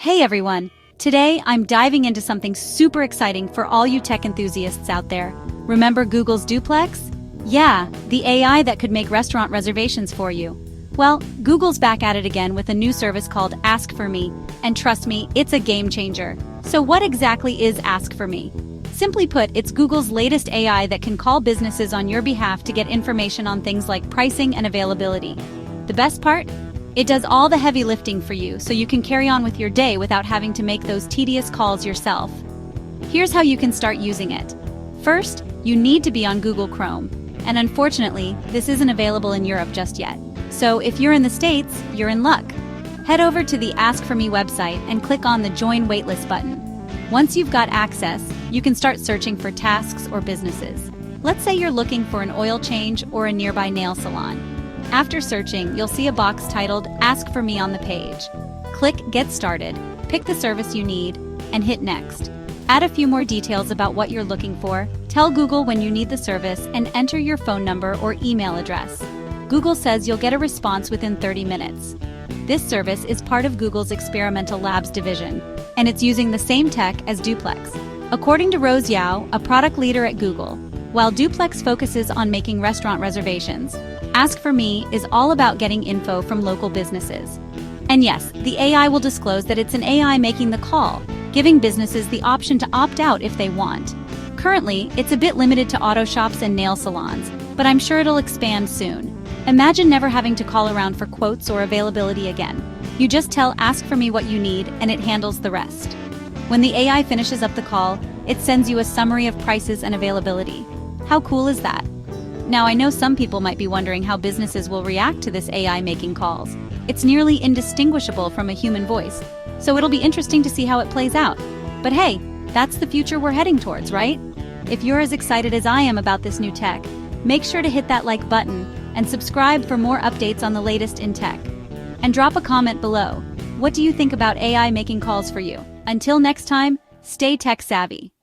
Hey everyone! Today I'm diving into something super exciting for all you tech enthusiasts out there. Remember Google's Duplex? Yeah, the AI that could make restaurant reservations for you. Well, Google's back at it again with a new service called Ask for Me, and trust me, it's a game changer. So what exactly is Ask for Me? Simply put, it's Google's latest AI that can call businesses on your behalf to get information on things like pricing and availability. The best part? It does all the heavy lifting for you so you can carry on with your day without having to make those tedious calls yourself. Here's how you can start using it. First, you need to be on Google Chrome, and unfortunately, this isn't available in Europe just yet. So if you're in the States, you're in luck. Head over to the Ask for Me website and click on the Join Waitlist button. Once you've got access, you can start searching for tasks or businesses. Let's say you're looking for an oil change or a nearby nail salon. After searching, you'll see a box titled Ask for Me on the page. Click Get Started, pick the service you need, and hit Next. Add a few more details about what you're looking for, tell Google when you need the service, and enter your phone number or email address. Google says you'll get a response within 30 minutes. This service is part of Google's Experimental Labs division, and it's using the same tech as Duplex. According to Rose Yao, a product leader at Google, while Duplex focuses on making restaurant reservations, Ask for Me is all about getting info from local businesses. And yes, the AI will disclose that it's an AI making the call, giving businesses the option to opt out if they want. Currently, it's a bit limited to auto shops and nail salons, but I'm sure it'll expand soon. Imagine never having to call around for quotes or availability again. You just tell Ask for Me what you need and it handles the rest. When the AI finishes up the call, it sends you a summary of prices and availability. How cool is that? Now, I know some people might be wondering how businesses will react to this AI making calls. It's nearly indistinguishable from a human voice, so it'll be interesting to see how it plays out. But hey, that's the future we're heading towards, right? If you're as excited as I am about this new tech, make sure to hit that like button and subscribe for more updates on the latest in tech. And drop a comment below. What do you think about AI making calls for you? Until next time, stay tech savvy.